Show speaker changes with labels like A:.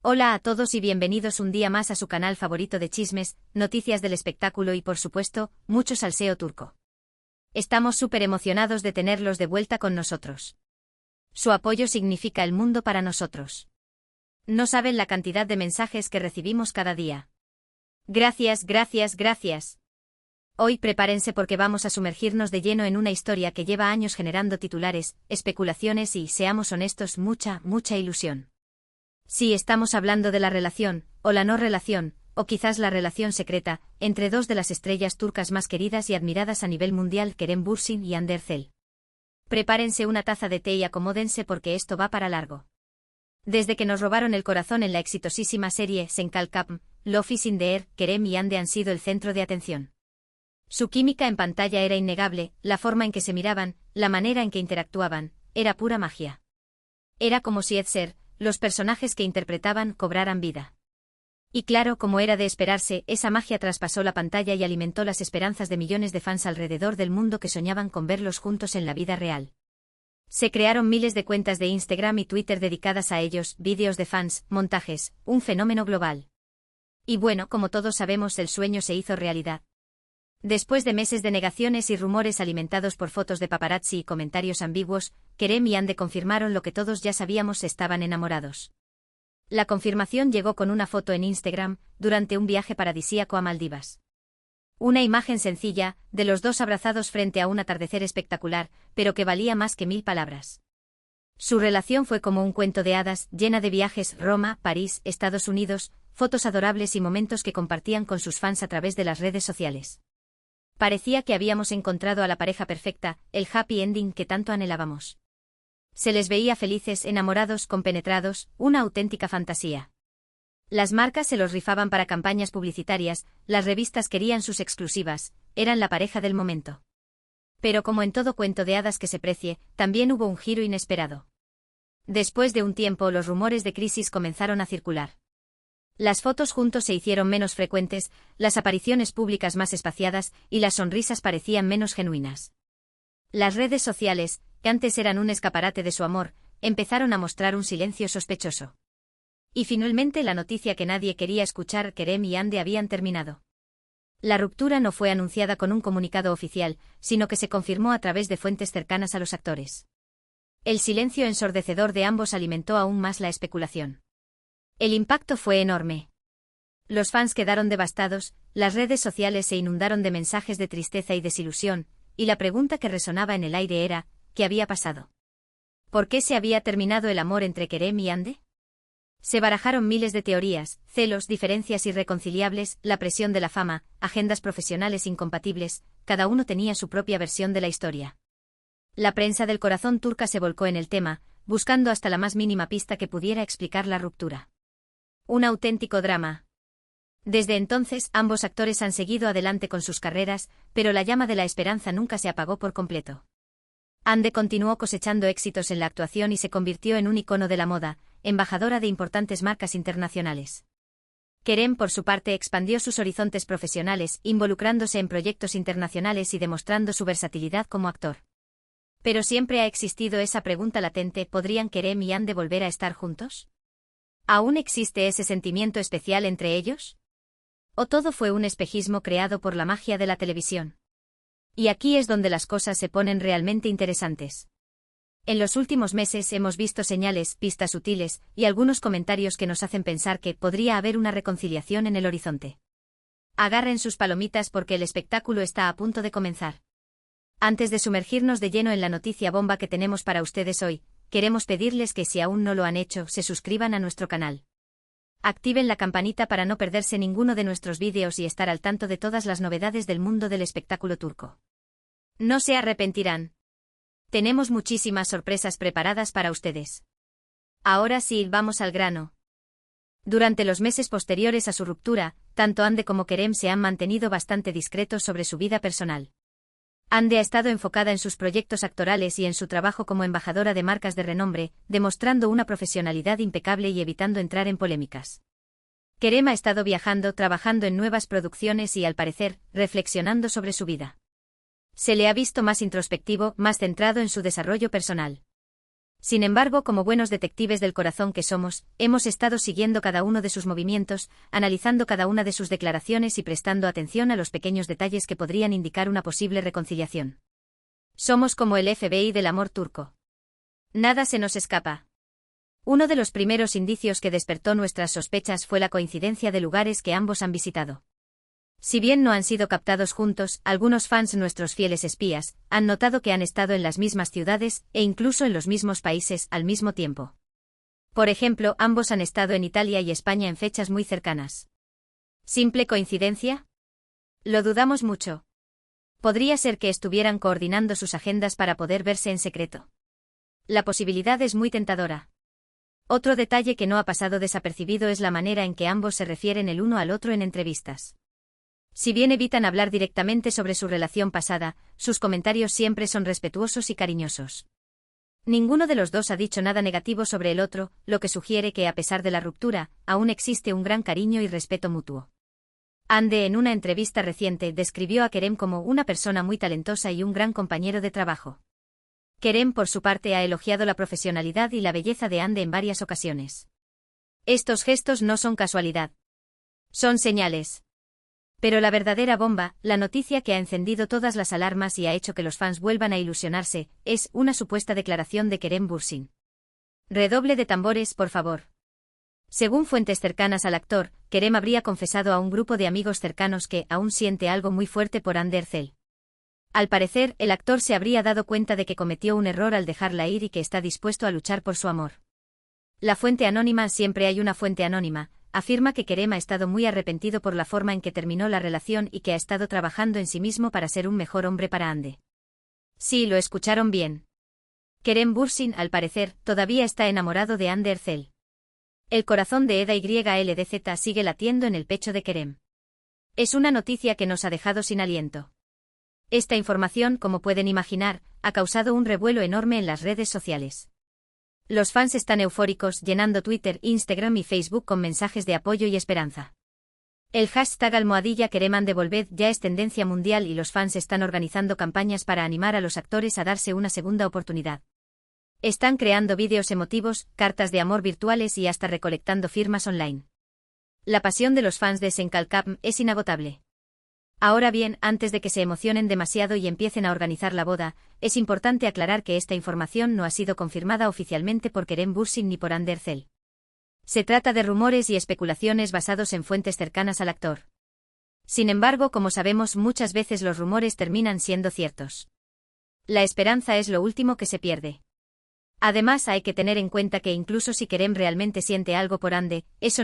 A: Hola a todos y bienvenidos un día más a su canal favorito de chismes, noticias del espectáculo y por supuesto, mucho salseo turco. Estamos súper emocionados de tenerlos de vuelta con nosotros. Su apoyo significa el mundo para nosotros. No saben la cantidad de mensajes que recibimos cada día. Gracias, gracias, gracias. Hoy prepárense porque vamos a sumergirnos de lleno en una historia que lleva años generando titulares, especulaciones y, seamos honestos, mucha ilusión. Sí, estamos hablando de la relación, o la no relación, o quizás la relación secreta, entre dos de las estrellas turcas más queridas y admiradas a nivel mundial, Kerem Bürsin y Hande Erçel. Prepárense una taza de té y acomódense porque esto va para largo. Desde que nos robaron el corazón en la exitosísima serie Senkalkapm, Love is in the Air, Kerem y Hande han sido el centro de atención. Su química en pantalla era innegable, la forma en que se miraban, la manera en que interactuaban, era pura magia. Era como si los personajes que interpretaban cobraran vida. Y claro, como era de esperarse, esa magia traspasó la pantalla y alimentó las esperanzas de millones de fans alrededor del mundo que soñaban con verlos juntos en la vida real. Se crearon miles de cuentas de Instagram y Twitter dedicadas a ellos, vídeos de fans, montajes, un fenómeno global. Y bueno, como todos sabemos, el sueño se hizo realidad. Después de meses de negaciones y rumores alimentados por fotos de paparazzi y comentarios ambiguos, Kerem y Hande confirmaron lo que todos ya sabíamos: estaban enamorados. La confirmación llegó con una foto en Instagram, durante un viaje paradisíaco a Maldivas. Una imagen sencilla, de los dos abrazados frente a un atardecer espectacular, pero que valía más que 1000 palabras. Su relación fue como un cuento de hadas, llena de viajes: Roma, París, Estados Unidos, fotos adorables y momentos que compartían con sus fans a través de las redes sociales. Parecía que habíamos encontrado a la pareja perfecta, el happy ending que tanto anhelábamos. Se les veía felices, enamorados, compenetrados, una auténtica fantasía. Las marcas se los rifaban para campañas publicitarias, las revistas querían sus exclusivas, eran la pareja del momento. Pero como en todo cuento de hadas que se precie, también hubo un giro inesperado. Después de un tiempo, los rumores de crisis comenzaron a circular. Las fotos juntos se hicieron menos frecuentes, las apariciones públicas más espaciadas y las sonrisas parecían menos genuinas. Las redes sociales, que antes eran un escaparate de su amor, empezaron a mostrar un silencio sospechoso. Y finalmente la noticia que nadie quería escuchar: Kerem y Hande habían terminado. La ruptura no fue anunciada con un comunicado oficial, sino que se confirmó a través de fuentes cercanas a los actores. El silencio ensordecedor de ambos alimentó aún más la especulación. El impacto fue enorme. Los fans quedaron devastados, las redes sociales se inundaron de mensajes de tristeza y desilusión, y la pregunta que resonaba en el aire era: ¿qué había pasado? ¿Por qué se había terminado el amor entre Kerem y Hande? Se barajaron miles de teorías: celos, diferencias irreconciliables, la presión de la fama, agendas profesionales incompatibles, cada uno tenía su propia versión de la historia. La prensa del corazón turca se volcó en el tema, buscando hasta la más mínima pista que pudiera explicar la ruptura. Un auténtico drama. Desde entonces, ambos actores han seguido adelante con sus carreras, pero la llama de la esperanza nunca se apagó por completo. Hande continuó cosechando éxitos en la actuación y se convirtió en un icono de la moda, embajadora de importantes marcas internacionales. Kerem, por su parte, expandió sus horizontes profesionales, involucrándose en proyectos internacionales y demostrando su versatilidad como actor. Pero siempre ha existido esa pregunta latente: ¿podrían Kerem y Hande volver a estar juntos? ¿Aún existe ese sentimiento especial entre ellos? ¿O todo fue un espejismo creado por la magia de la televisión? Y aquí es donde las cosas se ponen realmente interesantes. En los últimos meses hemos visto señales, pistas sutiles, y algunos comentarios que nos hacen pensar que podría haber una reconciliación en el horizonte. Agarren sus palomitas porque el espectáculo está a punto de comenzar. Antes de sumergirnos de lleno en la noticia bomba que tenemos para ustedes hoy, queremos pedirles que, si aún no lo han hecho, se suscriban a nuestro canal. Activen la campanita para no perderse ninguno de nuestros vídeos y estar al tanto de todas las novedades del mundo del espectáculo turco. No se arrepentirán. Tenemos muchísimas sorpresas preparadas para ustedes. Ahora sí, vamos al grano. Durante los meses posteriores a su ruptura, tanto Hande como Kerem se han mantenido bastante discretos sobre su vida personal. Hande ha estado enfocada en sus proyectos actorales y en su trabajo como embajadora de marcas de renombre, demostrando una profesionalidad impecable y evitando entrar en polémicas. Kerem ha estado viajando, trabajando en nuevas producciones y, al parecer, reflexionando sobre su vida. Se le ha visto más introspectivo, más centrado en su desarrollo personal. Sin embargo, como buenos detectives del corazón que somos, hemos estado siguiendo cada uno de sus movimientos, analizando cada una de sus declaraciones y prestando atención a los pequeños detalles que podrían indicar una posible reconciliación. Somos como el FBI del amor turco. Nada se nos escapa. Uno de los primeros indicios que despertó nuestras sospechas fue la coincidencia de lugares que ambos han visitado. Si bien no han sido captados juntos, algunos fans, nuestros fieles espías, han notado que han estado en las mismas ciudades, e incluso en los mismos países, al mismo tiempo. Por ejemplo, ambos han estado en Italia y España en fechas muy cercanas. ¿Simple coincidencia? Lo dudamos mucho. Podría ser que estuvieran coordinando sus agendas para poder verse en secreto. La posibilidad es muy tentadora. Otro detalle que no ha pasado desapercibido es la manera en que ambos se refieren el uno al otro en entrevistas. Si bien evitan hablar directamente sobre su relación pasada, sus comentarios siempre son respetuosos y cariñosos. Ninguno de los dos ha dicho nada negativo sobre el otro, lo que sugiere que a pesar de la ruptura, aún existe un gran cariño y respeto mutuo. Hande, en una entrevista reciente, describió a Kerem como una persona muy talentosa y un gran compañero de trabajo. Kerem, por su parte, ha elogiado la profesionalidad y la belleza de Hande en varias ocasiones. Estos gestos no son casualidad. Son señales. Pero la verdadera bomba, la noticia que ha encendido todas las alarmas y ha hecho que los fans vuelvan a ilusionarse, es una supuesta declaración de Kerem Bürsin. Redoble de tambores, por favor. Según fuentes cercanas al actor, Kerem habría confesado a un grupo de amigos cercanos que aún siente algo muy fuerte por Hande Erçel. Al parecer, el actor se habría dado cuenta de que cometió un error al dejarla ir y que está dispuesto a luchar por su amor. La fuente anónima, siempre hay una fuente anónima, afirma que Kerem ha estado muy arrepentido por la forma en que terminó la relación y que ha estado trabajando en sí mismo para ser un mejor hombre para Hande. Sí, lo escucharon bien. Kerem Bürsin, al parecer, todavía está enamorado de Hande Erçel. El corazón de Eda YLDZ sigue latiendo en el pecho de Kerem. Es una noticia que nos ha dejado sin aliento. Esta información, como pueden imaginar, ha causado un revuelo enorme en las redes sociales. Los fans están eufóricos, llenando Twitter, Instagram y Facebook con mensajes de apoyo y esperanza. El hashtag #KeremHandevolved ya es tendencia mundial y los fans están organizando campañas para animar a los actores a darse una segunda oportunidad. Están creando vídeos emotivos, cartas de amor virtuales y hasta recolectando firmas online. La pasión de los fans de Senkalkam es inagotable. Ahora bien, antes de que se emocionen demasiado y empiecen a organizar la boda, es importante aclarar que esta información no ha sido confirmada oficialmente por Kerem Bürsin ni por Hande Erçel. Se trata de rumores y especulaciones basados en fuentes cercanas al actor. Sin embargo, como sabemos, muchas veces los rumores terminan siendo ciertos. La esperanza es lo último que se pierde. Además, hay que tener en cuenta que incluso si Kerem realmente siente algo por Hande, eso no